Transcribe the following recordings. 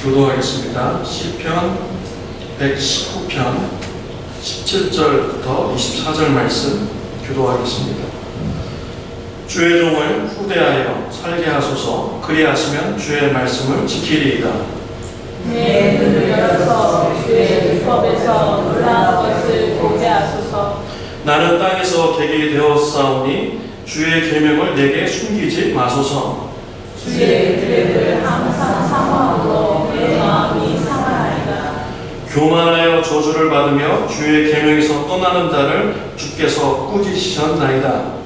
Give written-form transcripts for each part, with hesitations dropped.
교도하겠습니다. 시편 119편 17절부터 24절 말씀 교도하겠습니다. 주의 종을 후대하여 살게 하소서. 그리하시면 주의 말씀을 지키리이다. 내 눈을 열어서 주의 율법에서 놀라운 것을 보게 하소서. 나는 땅에서 객이 되었사오니 주의 계명을 내게 숨기지 마소서. 주의 계획을 항상 사모함으로 내 마음이 상하나이다. 교만하여 저주를 받으며 주의 계명에서 떠나는 자를 주께서 꾸짖으셨나이다.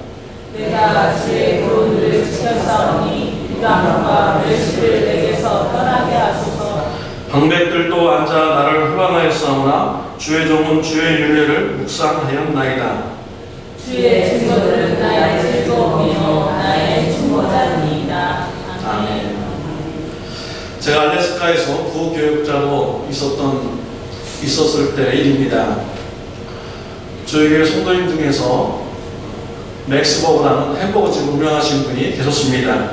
내가 주의 도를 지켰사오니 유방과 멸시를 내게서 떠나게 하소서. 방백들도 앉아 나를 회방하였사오나 주의 종은 주의 윤례를 묵상하였나이다. 주의 증거들은 나의 즐거움이요 나의 충고자니이다. 아멘. 제가 알래스카에서 부교육자로 있었을 때 일입니다. 저희 교회 성도님 중에서 맥스버거라는 햄버거집 운영하시는 분이 계셨습니다.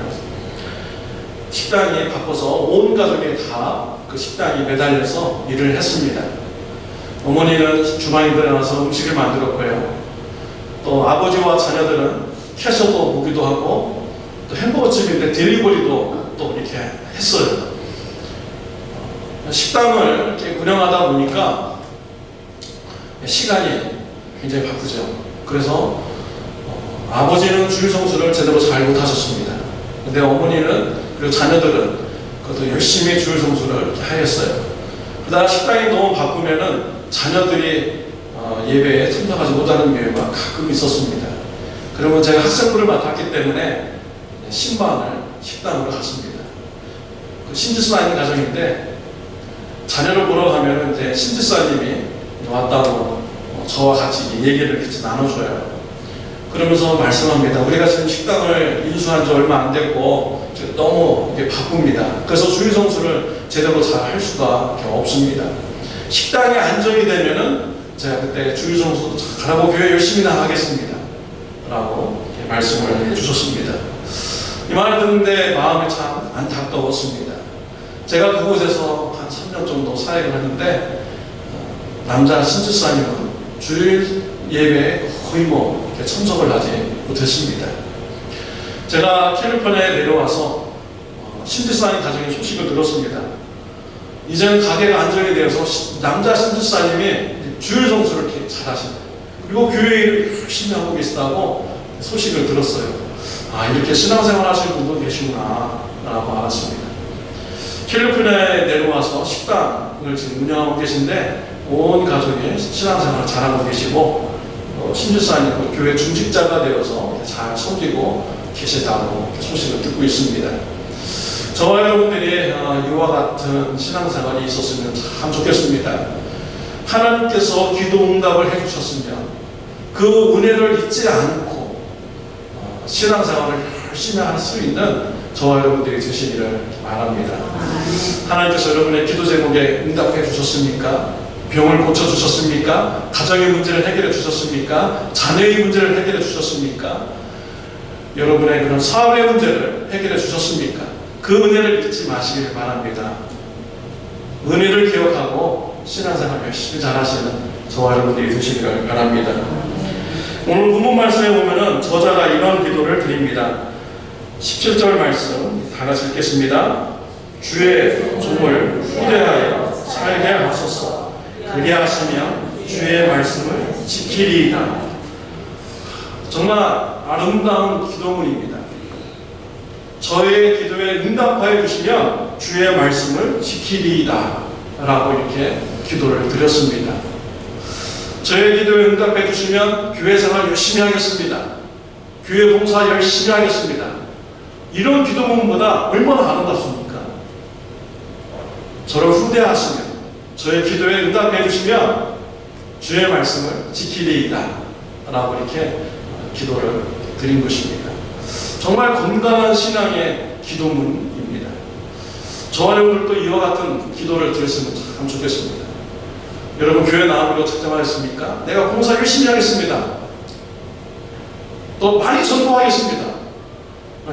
식당이 바빠서 온 가족이 다 그 식당에 매달려서 일을 했습니다. 어머니는 주방에 들어가서 음식을 만들었고요. 또 아버지와 자녀들은 캐셔도 보기도 하고, 또 햄버거집인데 딜리버리도 또 이렇게 했어요. 식당을 이렇게 운영하다 보니까 시간이 굉장히 바쁘죠. 그래서 아버지는 주일 성수를 제대로 잘 못하셨습니다. 근데 어머니는 그리고 자녀들은 그것도 열심히 주일 성수를 이렇게 하였어요. 그러다 식당이 너무 바쁘면은 자녀들이 예배에 참석하지 못하는 경우가 가끔 있었습니다. 그러면 제가 학생부를 맡았기 때문에 신방을 식당으로 갔습니다. 그 신지사님 가정인데 자녀를 보러 가면은 이제 신지사님이 왔다고 저와 같이 얘기를 같이 나눠줘요. 그러면서 말씀합니다. 우리가 지금 식당을 인수한 지 얼마 안 됐고 너무 이게 바쁩니다. 그래서 주일 성수를 제대로 잘 할 수가 없습니다. 식당이 안정이 되면은 제가 그때 주일 성수도 잘하고 교회 열심히 나가겠습니다. 라고 말씀을 해주셨습니다. 이 말을 듣는데 마음이 참 안타까웠습니다. 제가 그곳에서 한 3년 정도 사역을 했는데 남자 신지사님은 주일 예배에 거의 이렇게 참석을 하지 못했습니다. 제가 캘리포니아에 내려와서 신지사님 가정의 소식을 들었습니다. 이제는 가게가 안정이 되어서 남자 신지사님이 주일 성수를 이렇게 잘하신다. 그리고 교회 일을 열심히 하고 계시다고 소식을 들었어요. 아, 이렇게 신앙생활 하시는 분도 계시구나 라고 알았습니다. 캘리포니아에 내려와서 식당을 지금 운영하고 계신데 온 가족이 신앙생활을 잘하고 계시고 신주사님 교회 중직자가 되어서 잘 섬기고 계시다고 소식을 듣고 있습니다. 저와 여러분들이 이와 같은 신앙생활이 있었으면 참 좋겠습니다. 하나님께서 기도 응답을 해주셨으면 그 은혜를 잊지 않고 신앙생활을 열심히 할 수 있는 저와 여러분들이 되시기를 바랍니다. 하나님께서 여러분의 기도 제목에 응답해 주셨습니까? 병을 고쳐주셨습니까? 가정의 문제를 해결해 주셨습니까? 자녀의 문제를 해결해 주셨습니까? 여러분의 그런 사업의 문제를 해결해 주셨습니까? 그 은혜를 잊지 마시길 바랍니다. 은혜를 기억하고 신앙생활 열심히 잘하시는 저와 여러분들이 되시기를 바랍니다. 오늘 본문 말씀에 보면은 저자가 이런 기도를 드립니다. 17절 말씀 다 같이 읽겠습니다. 주의 종을 후대하여 살게 하소서. 그리하시면 주의 말씀을 지키리이다. 정말 아름다운 기도문입니다. 저의 기도에 응답하여 주시면 주의 말씀을 지키리이다 라고 이렇게 기도를 드렸습니다. 저의 기도에 응답해 주시면 교회 생활 열심히 하겠습니다. 교회 봉사 열심히 하겠습니다. 이런 기도문보다 얼마나 아름답습니까? 저를 후대하시면 저의 기도에 응답해 주시면 주의 말씀을 지키리이다 라고 이렇게 기도를 드린 것입니다. 정말 건강한 신앙의 기도문입니다. 저와 여러분들도 이와 같은 기도를 드렸으면 참 좋겠습니다. 여러분 교회 나오기로 작정하셨습니까? 내가 봉사 열심히 하겠습니다. 또 많이 전도하겠습니다.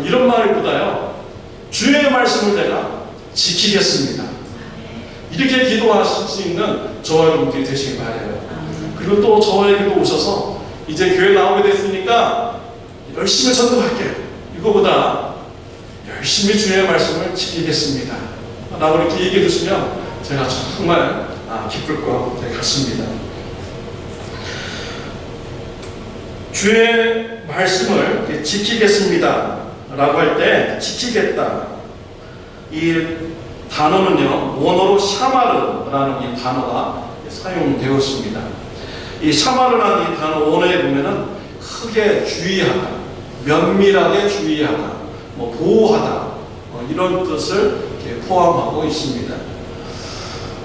이런 말보다요, 주의 말씀을 내가 지키겠습니다 이렇게 기도하실 수 있는 저와 여러분들이 되시길 바라요. 그리고 또 저에게도 오셔서 이제 교회 나오게 됐으니까 열심히 전도할게요. 이거보다 열심히 주의 말씀을 지키겠습니다. 라고 이렇게 얘기해 주시면 제가 정말 기쁠 것 같습니다. 주의 말씀을 지키겠습니다 라고 할 때 지키겠다, 이 단어는요 원어로 샤마르라는 이 단어가 사용되었습니다. 이 샤마르라는 이 단어 원어에 보면은 크게 주의하다, 면밀하게 주의하다, 보호하다, 이런 뜻을 이렇게 포함하고 있습니다.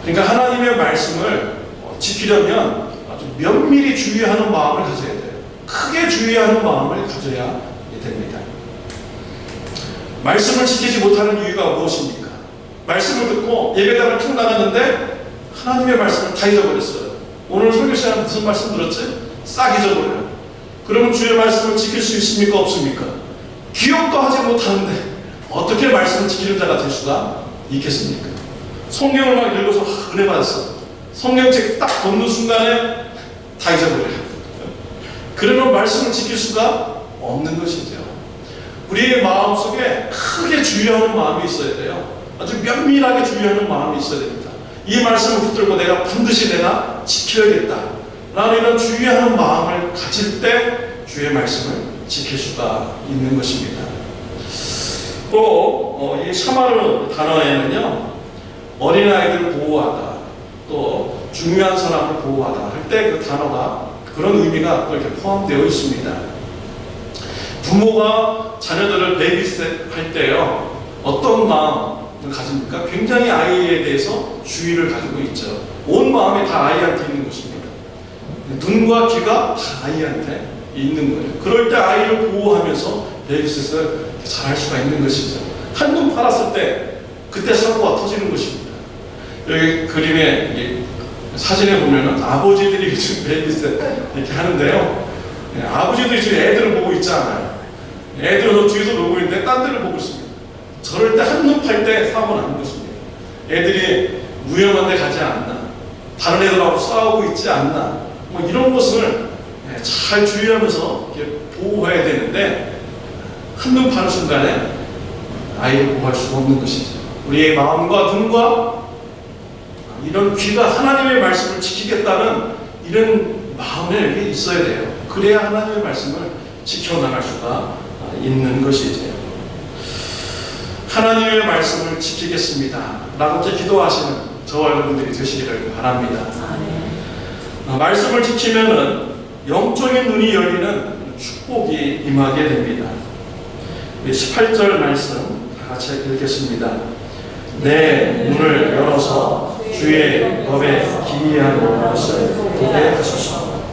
그러니까 하나님의 말씀을 지키려면 아주 면밀히 주의하는 마음을 가져야 돼요. 크게 주의하는 마음을 가져야 됩니다. 말씀을 지키지 못하는 이유가 무엇입니까? 말씀을 듣고 예배당을 쭉 나갔는데 하나님의 말씀을 다 잊어버렸어요. 오늘 설교 시간에 무슨 말씀 들었지? 싹 잊어버려요. 그러면 주의 말씀을 지킬 수 있습니까? 없습니까? 기억도 하지 못하는데 어떻게 말씀을 지키는 자가 될 수가 있겠습니까? 성경을 막 읽어서 은혜 받았어. 성경책 딱 덮는 순간에 다 잊어버려요. 그러면 말씀을 지킬 수가 없는 것이죠. 우리의 마음속에 크게 주의하는 마음이 있어야 돼요. 아주 면밀하게 주의하는 마음이 있어야 됩니다. 이 말씀을 붙들고 내가 반드시 내가 지켜야겠다 라는 이런 주의하는 마음을 가질 때 주의 말씀을 지킬 수가 있는 것입니다. 또 이 샤마르 단어에는요 어린아이들을 보호하다, 또 중요한 사람을 보호하다 할 때 그 단어가 그런 의미가 또 이렇게 포함되어 있습니다. 부모가 자녀들을 베이비셋 할 때요 어떤 마음을 가집니까? 굉장히 아이에 대해서 주의를 가지고 있죠. 온 마음이 다 아이한테 있는 것입니다. 눈과 귀가 다 아이한테 있는 거예요. 그럴 때 아이를 보호하면서 베이비셋을 잘 할 수가 있는 것이죠. 한눈 팔았을 때 그때 사고가 터지는 것입니다. 여기 그림에 사진에 보면은 아버지들이 요즘 베이비셋 이렇게 하는데요. 아버지들이 지금 애들을 보고 있지 않아요. 애들은 뒤에서 놀고 있는데 딴 데를 보고 있습니다. 저럴 때 한눈 팔 때 사고가 나는 것입니다. 애들이 위험한 데 가지 않나, 다른 애들하고 싸우고 있지 않나, 이런 것을 잘 주의하면서 이렇게 보호해야 되는데 한눈 파는 순간에 아이를 보호할 수가 없는 것이죠. 우리의 마음과 눈과 이런 귀가 하나님의 말씀을 지키겠다는 이런 마음에 있어야 돼요. 그래야 하나님의 말씀을 지켜나갈 수가 있는 것이죠. 하나님의 말씀을 지키겠습니다 라고 기도하시는 저와 여러분들이 되시기를 바랍니다. 말씀을 지키면은 영적인 눈이 열리는 축복이 임하게 됩니다. 18절 말씀 다 같이 읽겠습니다. 내 눈을 열어서 주의 법에 기이한 것을 보게 하소서.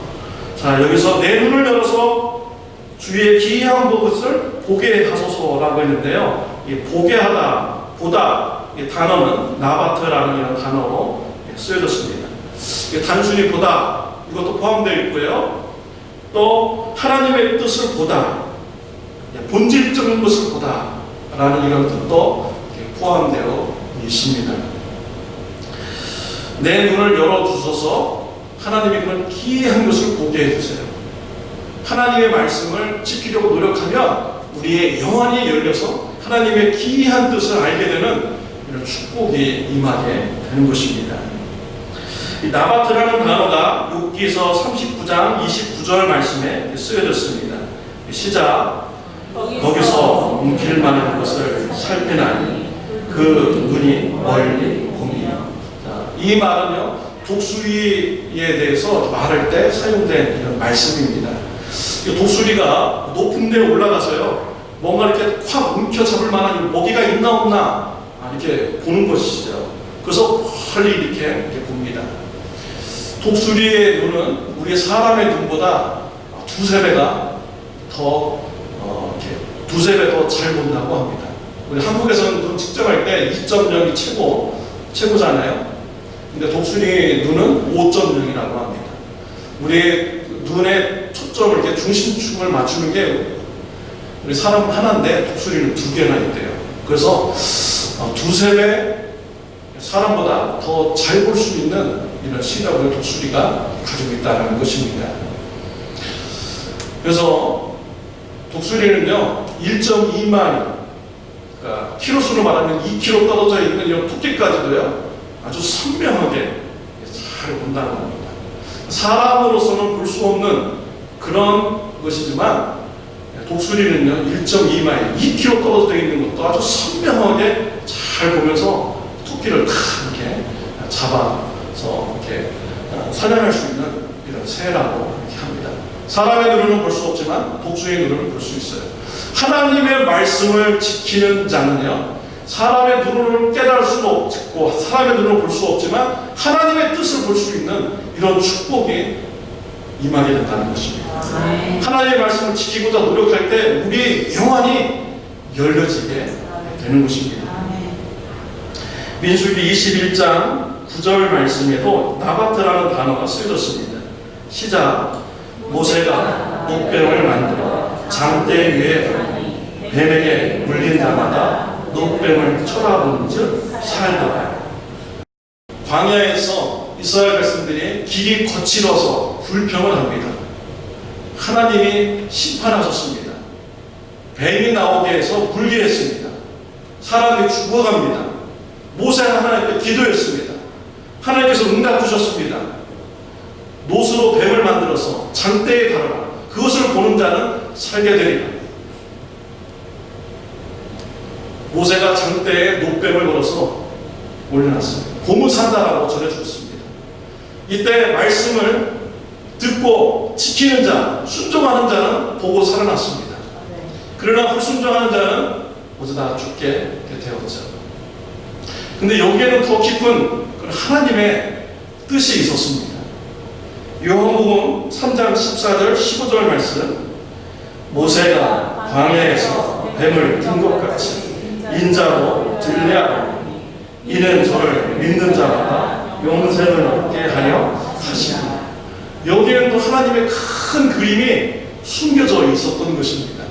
자, 여기서 내 눈을 열어서 주의 기이한 것을 보게 하소서라고 했는데요. 이 보게 하다, 보다, 이 단어는 나바트라는 이런 단어로 쓰여졌습니다. 단순히 보다, 이것도 포함되어 있고요. 또 하나님의 뜻을 보다, 본질적인 것을 보다 라는 이런 뜻도 포함되어 있습니다. 내 눈을 열어주셔서 하나님의 그런 기이한 것을 보게 해주세요. 하나님의 말씀을 지키려고 노력하면 우리의 영안이 열려서 하나님의 기이한 뜻을 알게 되는 이런 축복이 임하게 되는 것입니다. 이 나바트라는 단어가 욥기서 39장 29절 말씀에 쓰여졌습니다. 시작. 거기서 길 많은 것을 살피나니 그 눈이 멀리 봄이요. 이 말은요 독수리에 대해서 말할 때 사용된 이런 말씀입니다. 독수리가 높은 데 올라가서요 뭔가 이렇게 확 움켜잡을 만한 먹이가 있나 없나 이렇게 보는 것이죠. 그래서 멀리 이렇게 봅니다. 독수리의 눈은 우리 사람의 눈보다 두세 배가 더 두세 배 더 잘 본다고 합니다. 우리 한국에서는 눈 측정할 때 2.0이 최고잖아요. 근데 독수리 눈은 5.0이라고 합니다. 우리 눈에 초점을 이렇게 중심축을 맞추는 게 우리 사람 하나인데 독수리는 두 개나 있대요. 그래서 두세 배 사람보다 더 잘 볼 수 있는 이런 시각을 독수리가 가지고 있다는 것입니다. 그래서 독수리는요 1.2마일, 그러니까 키로수로 말하면 2km 떨어져 있는 이런 토끼까지도요 아주 선명하게 잘 본다는 겁니다. 사람으로서는 볼 수 없는 그런 것이지만 독수리는요 1.2마일, 2km 떨어져 있는 것도 아주 선명하게 잘 보면서 토끼를 다 이렇게 잡아서 이렇게 사냥할 수 있는 이런 새라고 이렇게 합니다. 사람의 눈으로는 볼 수 없지만 독수리의 눈으로는 볼 수 있어요. 하나님의 말씀을 지키는 자는요 사람의 눈으로는 깨달을 수는 없고 사람의 눈으로 볼 수 없지만 하나님의 뜻을 볼 수 있는 이런 축복이 임하게 된다는 것입니다. 하나님의 말씀을 지키고자 노력할 때 우리의 영안이 열려지게 되는 것입니다. 민수기 21장 9절 말씀에도 나바트라는 단어가 쓰여졌습니다. 시작. 모세가 노뱀을 만들어 장대 위에 뱀에게 물린 자마다 노뱀을 쳐다보는 즉 살더라. 광야에서 이스라엘 백성들이 길이 거칠어서 불평을 합니다. 하나님이 심판하셨습니다. 뱀이 나오게 해서 물게 했습니다. 사람이 죽어갑니다. 모세가 하나님께 기도했습니다. 하나님께서 응답 주셨습니다. 노수로 뱀을 만들어서 장대에 달아라. 그것을 보는 자는 살게 되리라. 모세가 장대에 노뱀을 걸어서 올려놨습니다. 고무산다라고 전해주었습니다. 이때 말씀을 듣고 지키는 자, 순종하는 자는 보고 살아났습니다. 그러나 불순종하는 자는 모두 다 죽게 되었죠. 근데 여기에는 더 깊은 하나님의 뜻이 있었습니다. 요한복음 3장 14절 15절 말씀, 모세가 광야에서 뱀을 든 것 같이 인자도 들려하리니 이는 저를 믿는 자마다 영생을 얻게 하려 하시니. 여기에는 또 하나님의 큰 그림이 숨겨져 있었던 것입니다.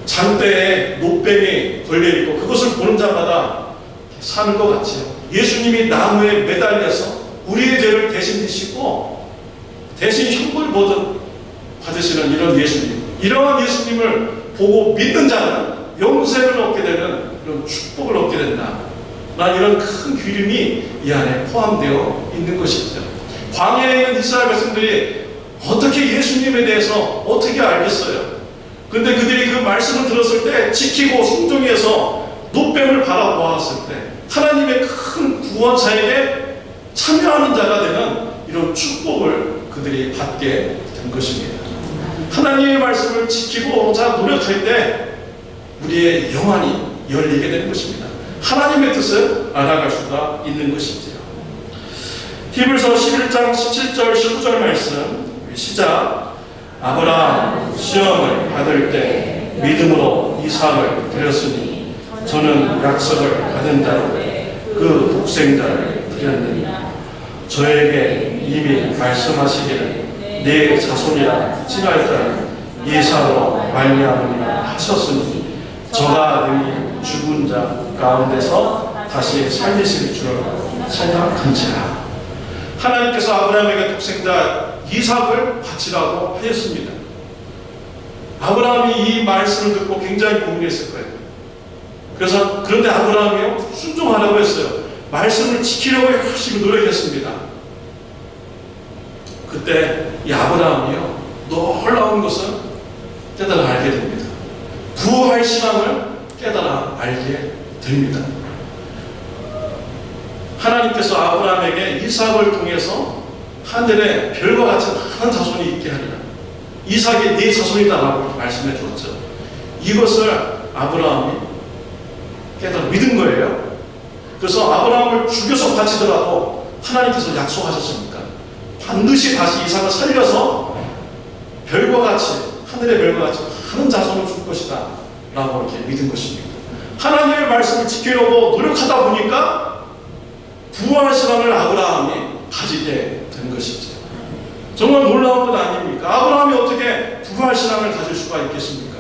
장대에 노뱀이 걸려있고 그것을 보는 자마다 사는 것 같지요. 예수님이 나무에 매달려서 우리의 죄를 대신 지시고 대신 형벌 받으시는 이런 예수님, 이러한 예수님을 보고 믿는 자는 영생을 얻게 되는 이런 축복을 얻게 된다. 난 이런 큰 그림이 이 안에 포함되어 있는 것이죠. 광야에 있는 이스라엘 백성들이 어떻게 예수님에 대해서 어떻게 알겠어요? 근데 그들이 그 말씀을 들었을 때 지키고 순종해서 노뱀을 바라보았을 때 하나님의 큰 구원사에게 참여하는 자가 되는 이런 축복을 그들이 받게 된 것입니다. 하나님의 말씀을 지키고자 노력할 때 우리의 영안이 열리게 되는 것입니다. 하나님의 뜻을 알아갈 수가 있는 것이지요. 히브리서 11장 17절 19절 말씀 시작. 아브라함 시험을 받을 때 믿음으로 이삭을 드렸으니 저는 약속을 받은 자로 그 독생자를 드렸느니 저에게 이미 말씀하시기를 내 자손이라 칭할 자는 이삭으로 말미암으리라 하셨으니 저가 능히 죽은 자 가운데서 다시 살리실 줄 생각한지라. 하나님께서 아브라함에게 독생자 이삭을 바치라고 하였습니다. 아브라함이 이 말씀을 듣고 굉장히 고민했을 거예요. 그런데 아브라함이요 순종하라고 했어요. 말씀을 지키려고 열심히 노력했습니다. 그때 이 아브라함이요 놀라운 것을 깨달아 알게 됩니다. 부활 신앙을 깨달아 알게 됩니다. 하나님께서 아브라함에게 이삭을 통해서 하늘에 별과 같이 많은 자손이 있게 하리라. 이삭이 네 자손이다라고 말씀해 주었죠. 이것을 아브라함이 깨달아 믿은 거예요. 그래서 아브라함을 죽여서 바치더라도 하나님께서 약속하셨으니까 반드시 다시 이삭을 살려서 별과 같이 하늘의 별과 같이 많은 자손을 줄 것이다 라고 이렇게 믿은 것입니다. 하나님의 말씀을 지키려고 노력하다 보니까 부활 신앙을 아브라함이 가지게 된 것이죠. 정말 놀라운 것 아닙니까? 아브라함이 어떻게 부활 신앙을 가질 수가 있겠습니까?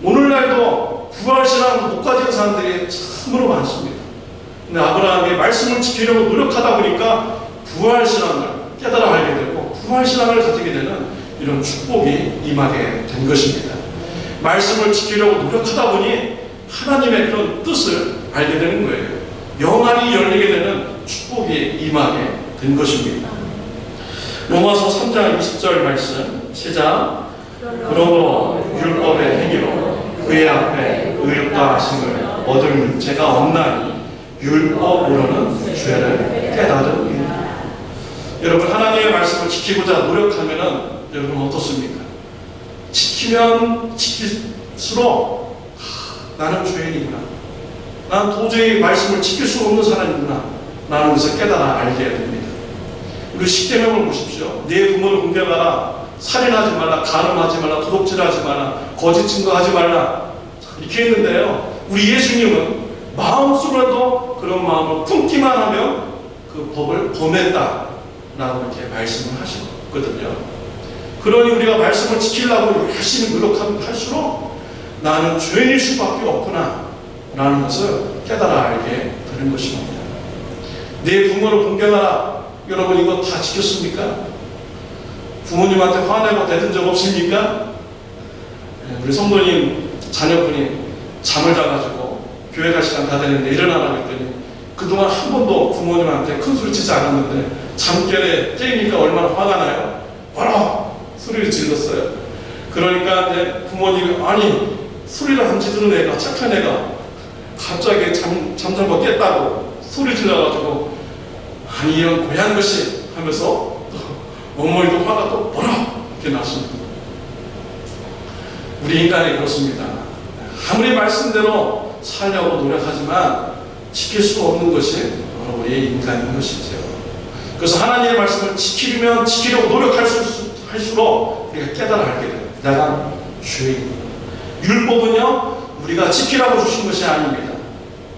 오늘날도 부활 신앙을 못 가진 사람들이 참으로 많습니다. 근데 아브라함이 말씀을 지키려고 노력하다 보니까 부활신앙을 깨달아 알게 되고 부활신앙을 가지게 되는 이런 축복이 임하게 된 것입니다. 말씀을 지키려고 노력하다 보니 하나님의 그런 뜻을 알게 되는 거예요. 영안이 열리게 되는 축복이 임하게 된 것입니다. 로마서 3장 20절 말씀 시작. 그러므로 율법의 행위로 그의 앞에 의롭다 하심을 얻을 죄가 없나니 율법으로는 죄를 깨달음이니라. 여러분, 하나님의 말씀을 지키고자 노력하면은 여러분 어떻습니까? 지키면 지킬수록 나는 죄인이구나, 난 도저히 말씀을 지킬 수 없는 사람이구나 라는 것을 깨달아 알게 됩니다. 우리 십계명을 보십시오. 네 부모를 공경하라, 살인하지 말라, 간음하지 말라, 도둑질하지 마라, 거짓 증거하지 말라, 이렇게 했는데요, 우리 예수님은 마음속으로도 그런 마음을 품기만 하면 그 법을 범했다라고 이렇게 말씀을 하시거든요. 그러니 우리가 말씀을 지키려고 열심히 노력할수록 나는 죄인일 수밖에 없구나 라는 것을 깨달아 알게 되는 것입니다. 내 부모를 공경하라. 여러분, 이거 다 지켰습니까? 부모님한테 화내고 대든 적 없습니까? 우리 성도님 자녀분이 잠을 자가지고 교회 갈 시간 다 되는데 일어나라고 했더니 그동안 한 번도 부모님한테 큰 소리 치지 않았는데 잠결에 깨니까 얼마나 화가 나요? 뭐라 소리를 질렀어요. 그러니까 이제 부모님이, 아니 소리를 안 지르는 애가, 착한 애가 갑자기 잠자고 깼다고 소리 질러가지고, 아니 이런 고향 것이 하면서 또 어머니도 화가 또 뭐라 이렇게 났습니다. 우리 인간이 그렇습니다. 아무리 말씀대로 살려고 노력하지만 지킬 수 없는 것이 바로 우리의 인간인 것이죠. 그래서 하나님의 말씀을 지키려고 노력할수록 우리가 깨달아 알게 돼요. 내가 죄인이구나. 율법은요, 우리가 지키라고 주신 것이 아닙니다.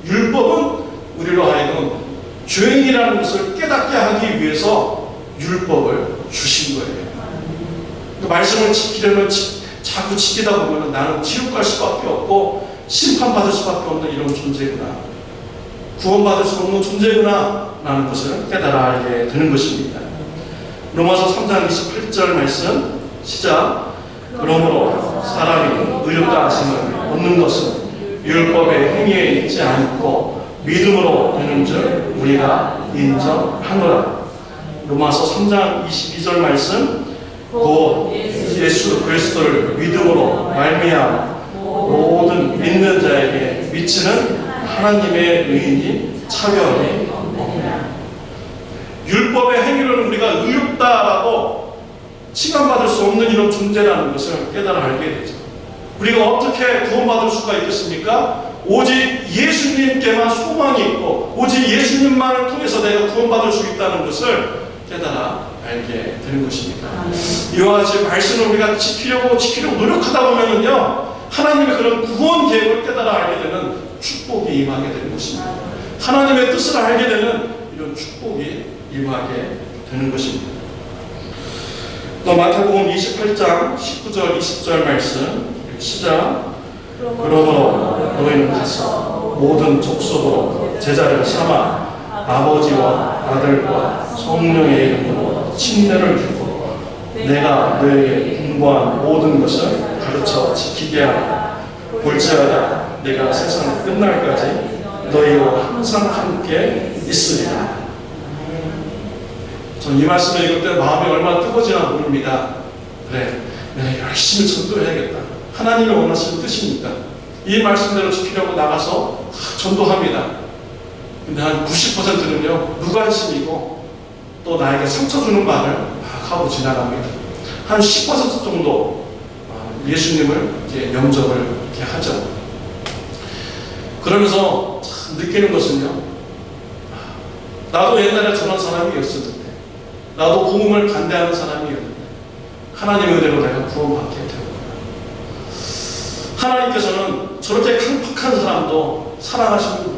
율법은 우리로 하여금 죄인이라는 것을 깨닫게 하기 위해서 율법을 주신 거예요. 그 말씀을 지키려면 자꾸 지키다 보면 나는 지옥 갈 수밖에 없고 심판받을 수밖에 없는 이런 존재구나, 구원받을 수 없는 존재구나 라는 것을 깨달아 알게 되는 것입니다. 로마서 3장 28절 말씀 시작. 그러므로 사람이 의롭다 하심을 얻는 것은 율법의 행위에 있지 않고 믿음으로 되는 줄 우리가 인정하노라. 로마서 3장 22절 말씀. 곧 예수 그리스도를 믿음으로 말미암아 모든 믿는 자에게 미치는 하나님의 의인이 차별이 없느니라. 율법의 행위로는 우리가 의롭다라고 칭함받을 수 없는 이런 존재라는 것을 깨달아 알게 되죠. 우리가 어떻게 구원받을 수가 있겠습니까? 오직 예수님께만 소망이 있고 오직 예수님만을 통해서 내가 구원받을 수 있다는 것을 깨달아 알게 되는 것입니다. 이와 같이 말씀을 우리가 지키려고 노력하다 보면은요, 하나님의 그런 구원 계획을 깨달아 알게 되는 축복이 임하게 되는 것입니다. 하나님의 뜻을 알게 되는 이런 축복이 임하게 되는 것입니다. 또 마태복음 28장 19절 20절 말씀 시작. 그러므로 너희는 가서 모든 족속으로 제자를 삼아 아버지와 아들과 성령의 이름으로 침례를 주고 내가 너에게 분부한 모든 것을 가르쳐 지키게 하라. 볼지어다 내가 세상 끝날까지 너희와 항상 함께 있으리라. 전 이 말씀을 읽을 때 마음이 얼마나 뜨거워지나 모릅니다. 그래, 내가 열심히 전도해야겠다. 하나님이 원하시는 뜻이니까 이 말씀대로 지키려고 나가서 전도합니다. 근데 한 90%는요 무관심이고 또 나에게 상처 주는 말을 막 하고 지나갑니다. 한 10% 정도 예수님을 이렇게 영접을 이렇게 하죠. 그러면서 참 느끼는 것은요, 나도 옛날에 저런 사람이었었는데, 나도 복음을 반대하는 사람이었는데 하나님의 은혜로 내가 구원받게 되었구나. 하나님께서는 저렇게 강팍한 사람도 사랑하시는구나.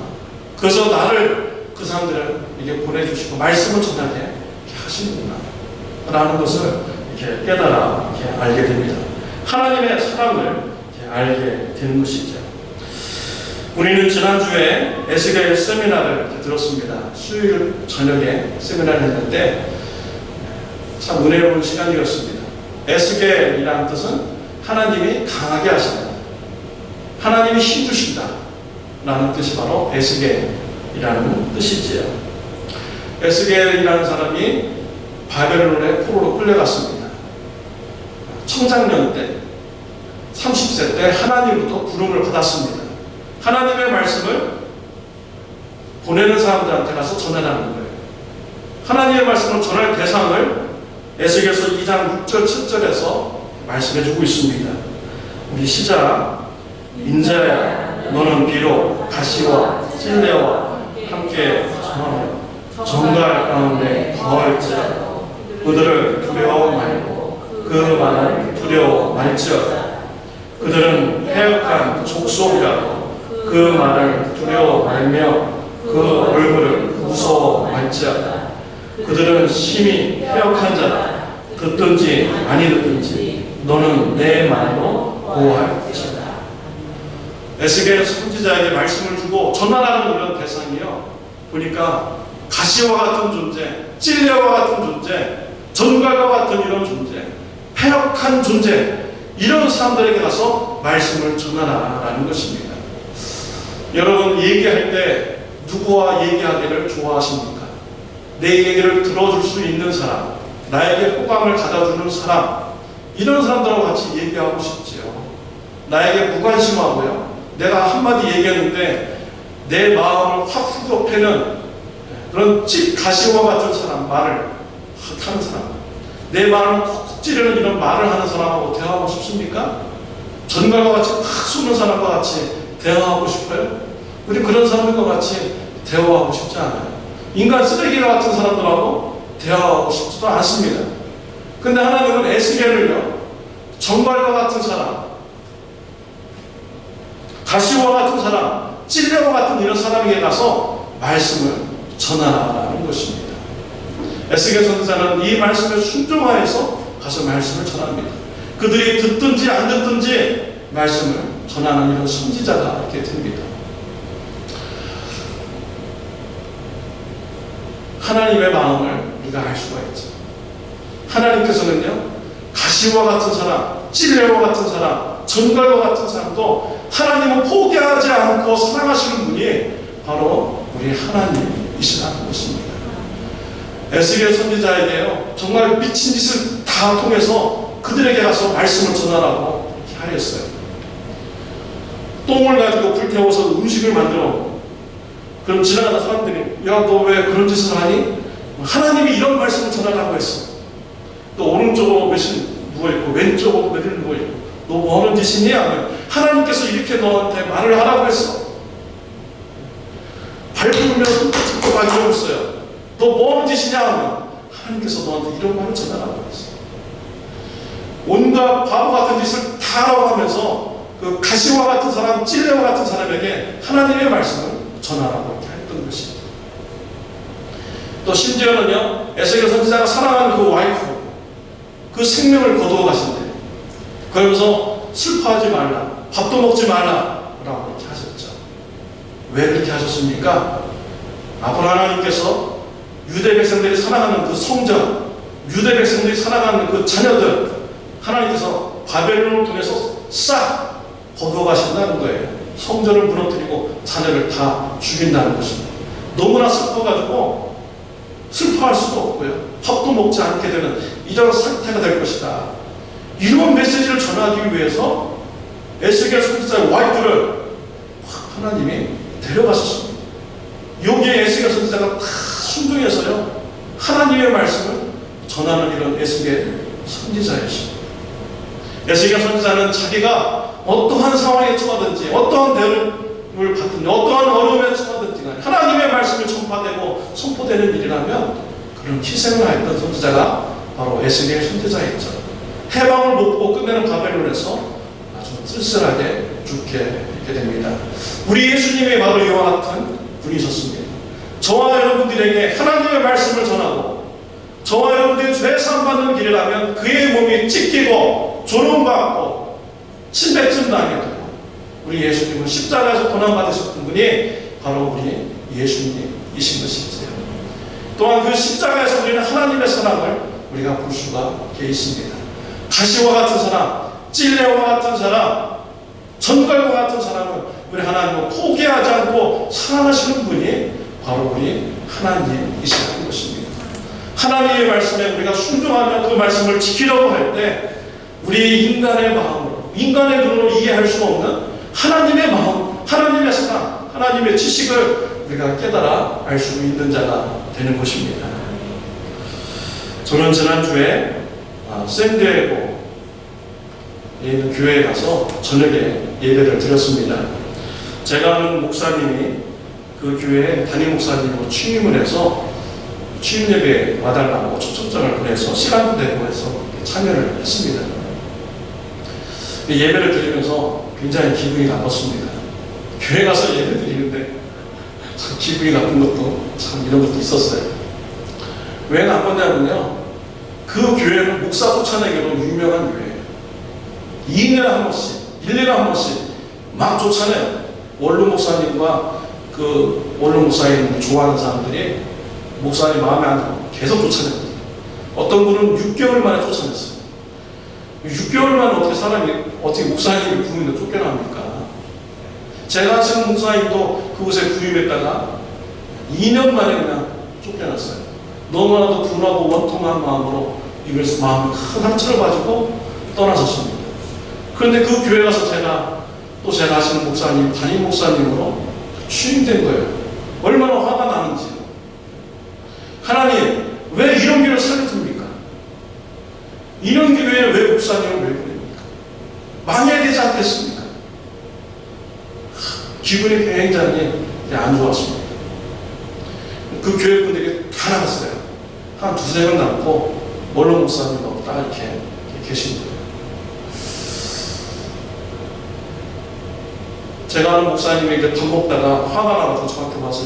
그래서 나를 그 사람들을 이렇게 보내주시고 말씀을 전하게 이렇게 하시는구나 라는 것을 이렇게 깨달아 이렇게 알게 됩니다. 하나님의 사랑을 이렇게 알게 되는 것이죠. 우리는 지난주에 에스겔 세미나를 들었습니다. 수요일 저녁에 세미나를 했는데 참 은혜로운 시간이었습니다. 에스겔이라는 뜻은 하나님이 강하게 하신다, 하나님이 힘주신다 라는 뜻이 바로 에스겔이라는 뜻이지요. 에스겔이라는 사람이 바벨론의 포로로 끌려갔습니다. 청장년 때 30세 때 하나님부터 부름을 받았습니다. 하나님의 말씀을 보내는 사람들한테 가서 전하라는 거예요. 하나님의 말씀을 전할 대상을 에스겔서 2장 6절 7절에서 말씀해주고 있습니다. 우리 시작. 인자야 너는 비록 가시와 찔레와 함께 전하며 정갈 가운데 거할지라도 그들을 두려워 말고 그 말을 두려워 말지어다. 그들은 패역한 족속이라도 그 말을 두려워 말며 그 얼굴을 무서워 말지어다. 그들은 심히 패역한 자다. 듣든지 아니 듣든지 너는 내 말로 보호할 것이다. 에스겔 선지자에게 말씀을 주고 전하라는 그런 대상이요, 보니까 가시와 같은 존재, 찔레와 같은 존재, 전갈과 같은 이런 존재, 패역한 존재, 이런 사람들에게 가서 말씀을 전하라라는 것입니다. 여러분, 얘기할 때 누구와 얘기하기를 좋아하십니까? 내 얘기를 들어줄 수 있는 사람, 나에게 호감을 가져주는 사람, 이런 사람들하고 같이 얘기하고 싶지요. 나에게 무관심하고요, 내가 한마디 얘기했는데 내 마음을 확 후벼패는 그런 가시와 같은 사람, 말을 확 하는 사람, 내 마음을 콕 찌르는 이런 말을 하는 사람하고 대화하고 싶습니까? 전갈과 같이 팍 쏘는 사람과 같이 대화하고 싶어요? 우리 그런 사람들과 같이 대화하고 싶지 않아요. 인간 쓰레기 같은 사람들하고 대화하고 싶지도 않습니다. 근데 하나님은 에스겔을요, 전갈과 같은 사람, 가시와 같은 사람, 찔레와 같은 이런 사람에게 가서 말씀을 전하라는 것입니다. 에스겔 선지자는 이 말씀에 순종하여서 가서 말씀을 전합니다. 그들이 듣든지 안 듣든지 말씀을 전하는 이런 선지자가 이렇게 됩니다. 하나님의 마음을 우리가 알 수가 있죠. 하나님께서는요, 가시와 같은 사람, 찔레와 같은 사람, 전갈과 같은 사람도 하나님은 포기하지 않고 사랑하시는 분이 바로 우리 하나님이시라는 것입니다. 에스겔 선지자에게요, 정말 미친 짓을 다 통해서 그들에게 가서 말씀을 전하라고 이렇게 하였어요. 똥을 가지고 불태워서 음식을 만들어. 그럼 지나가는 사람들이, 야, 너 왜 그런 짓을 하니? 하나님이 이런 말씀을 전하라고 했어. 또 오른쪽으로 몇인 누워있고 왼쪽으로 몇인 누워있고, 너 뭐 하는 짓이니? 하면 하나님께서 이렇게 너한테 말을 하라고 했어. 밟으면 손톱 막 이러고 있어요. 너 뭐 하는 짓이냐? 하면 하나님께서 너한테 이런 말을 전하라고 했어. 온갖 바보 같은 짓을 다 하라고 하면서 그 가시와 같은 사람, 찔레와 같은 사람에게 하나님의 말씀을 전하라고 했던 것입니다. 또 심지어는요, 에스겔 선지자가 사랑하는 그 와이프, 그 생명을 거두어 가신대. 그러면서 슬퍼하지 말라, 밥도 먹지 말라 라고 이렇게 하셨죠. 왜 그렇게 하셨습니까? 앞으로 하나님께서 유대 백성들이 사랑하는 그 성전, 유대 백성들이 사랑하는 그 자녀들, 하나님께서 바벨론을 통해서 싹 거두어 가신다는 거예요. 성전을 무너뜨리고 자녀를 다 죽인다는 것입니다. 너무나 슬퍼가지고 슬퍼할 수도 없고요, 밥도 먹지 않게 되는 이런 상태가 될 것이다. 이런 메시지를 전하기 위해서 에스겔 선지자의 와이프를 하나님이 데려가셨습니다. 여기에 에스겔 선지자가 다 순종해서요, 하나님의 말씀을 전하는 이런 에스겔 선지자였습니다. 에스겔 선지자는 자기가 어떠한 상황에 처하든지, 어떠한 대응을 받든지, 어떠한 어려움에 처하든지 하나님의 말씀이 전파되고 선포되는 일이라면 그런 희생을 하였던 선지자가 바로 에스겔 선지자였죠. 해방을 못 보고 끝내는 바벨론에서 아주 쓸쓸하게 죽게 됩니다. 우리 예수님이 바로 이와 같은 분이셨습니다. 저와 여러분들에게 하나님의 말씀을 전하고, 저와 여러분들이 죄 사함받는 길이라면 그의 몸이 찢기고 조롱받고 침뱉음 당해도 우리 예수님은 십자가에서 고난받으셨던 분이 바로 우리 예수님이신 것이지요. 또한 그 십자가에서 우리는 하나님의 사랑을 우리가 볼 수가 있습니다. 가시와 같은 사람, 찔레와 같은 사람, 전갈과 같은 사람은 우리 하나님을 포기하지 않고 사랑하시는 분이 바로 우리 하나님이시라는 것입니다. 하나님의 말씀에 우리가 순종하며 그 말씀을 지키려고 할 때 우리 인간의 마음으로, 인간의 눈으로 이해할 수 없는 하나님의 마음, 하나님의 사랑, 하나님의 지식을 우리가 깨달아 알 수 있는 자가 되는 것입니다. 저는 지난주에 샌디에고에 있는 교회에 가서 저녁에 예배를 드렸습니다. 제가 아는 목사님이 그 교회에 담임 목사님으로 취임을 해서 취임 예배에 와달라고 초청장을 보내서 시간도 되고 해서 참여를 했습니다. 예배를 드리면서 굉장히 기분이 나빴습니다. 교회 가서 예배 드리는데 참 기분이 나쁜 것도 참 이런 것도 있었어요. 왜 나빴냐면요, 그 교회는 목사 쫓아내기로 유명한 교회예요. 2년에 한 번씩, 1년에 한 번씩 막 쫓아내요. 원룸 목사님과 그 원룸 목사님 좋아하는 사람들이 목사님 마음에 안 들고 계속 쫓아냅니다. 어떤 분은 6개월 만에 쫓아냈어요. 6개월 만에 어떻게 목사님이 부인을 쫓겨납니까? 제가 지금 목사님도 그곳에 부임했다가 2년 만에 그냥 쫓겨났어요. 너무나도 분하고 원통한 마음으로 이별서 마음에 큰 상처를 가지고 떠나셨습니다. 그런데 그 교회 가서 제가 아시는 목사님, 담임 목사님으로 취임된 거예요. 얼마나 화가 나는지. 하나님, 왜 이런 교회를 살려둡니까? 이런 교회에 왜 목사님을 왜 보냅니까? 망해야 되지 않겠습니까? 기분이 굉장히 안 좋았습니다. 그 교회 분들이 다 나갔어요. 한 두세 명 남고 원로 목사님하고 딱 이렇게 계신 거예요. 제가 아는 목사님이 이제 밥 먹다가 화가 나가지고 저한테 와서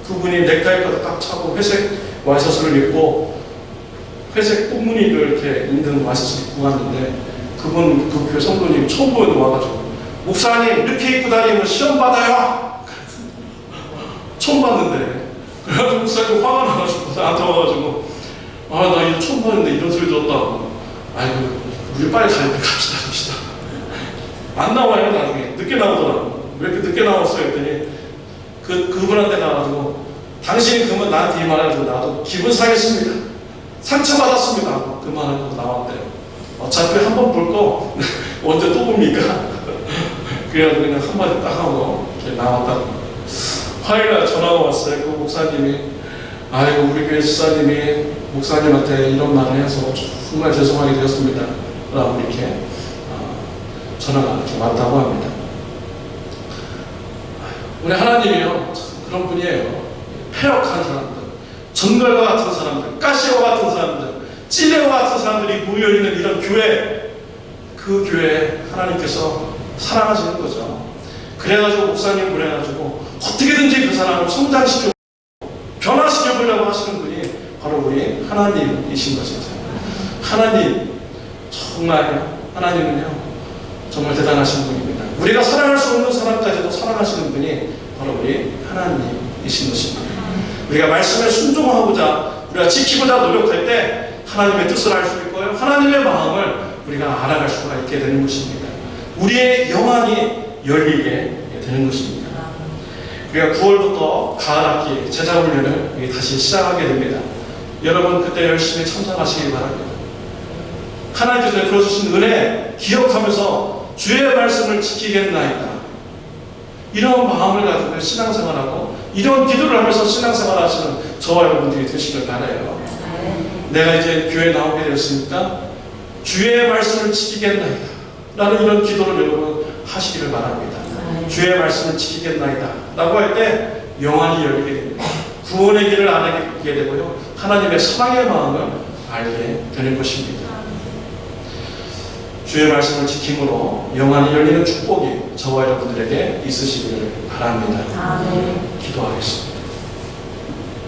그분이 넥타이까지 딱 차고 회색 와이셔츠를 입고 회색 꽃무늬를 이렇게 있는 와이셔츠를 입고 왔는데 그 교회 성도님 처음 보여도 와가지고 목사님 이렇게 입고 다니면 시험 받아요. 처음 봤는데 그래가지고 목사님 화가 나가지고 나한테 와가지고 나 이거 처음 봤는데 이런 소리 들었다고. 아이고 우리 빨리 갑시다. 안 나와요. 나중에 늦게 나오더라고. 왜 이렇게 늦게 나왔어요? 했더니 그분한테 나와가지고 당신이 그러면 나한테 이 말해가지고 나도 기분 상했습니다. 상처받았습니다. 그 말하고 나왔대요. 어차피 한 번 볼 거 언제 또 봅니까? 그래가지고 그냥 한마디 딱 하고 나왔다고. 화요일날 전화가 왔어요. 그 목사님이 아이고 우리 교회 집사님이 목사님한테 이런 말을 해서 정말 죄송하게 되었습니다. 라고 이렇게 전화가 이렇게 왔다고 합니다. 우리 하나님이요 그런 분이에요. 폐역한 사람들, 전갈과 같은 사람들, 가시와 같은 사람들, 찔레와 같은 사람들이 모여있는 이런 교회, 그 교회에 하나님께서 사랑하시는 거죠. 그래가지고 목사님 보내가지고 어떻게든지 그 사람을 성장시켜 변화시켜 보려고 하시는 분이 바로 우리 하나님이신 것이죠. 하나님, 정말 하나님은요 정말 대단하신 분입니다. 우리가 사랑할 수 없는 사람까지도 사랑하시는 분이 바로 우리 하나님이신 것입니다. 우리가 말씀에 순종하고자 우리가 지키고자 노력할 때 하나님의 뜻을 알 수 있고요. 하나님의 마음을 우리가 알아갈 수가 있게 되는 것입니다. 우리의 영안이 열리게 되는 것입니다. 우리가 9월부터 가을 학기 제자훈련을 다시 시작하게 됩니다. 여러분 그때 열심히 참석하시기 바랍니다. 하나님께서 들어주신 은혜 기억하면서 주의 말씀을 지키겠나이다. 이런 마음을 가지고 신앙생활하고 이런 기도를 하면서 신앙생활하시는 저와 여러분들이 되시길 바라요. 내가 이제 교회에 나오게 되었으니까 주의 말씀을 지키겠나이다 라는 이런 기도를 여러분 하시기를 바랍니다. 주의 말씀을 지키겠나이다 라고 할 때 영안이 열리게 됩니다. 구원의 길을 알게 되고요. 하나님의 사랑의 마음을 알게 되는 것입니다. 주의 말씀을 지킴으로 영안이 열리는 축복이 저와 여러분들에게 있으시기를 바랍니다. 기도하겠습니다.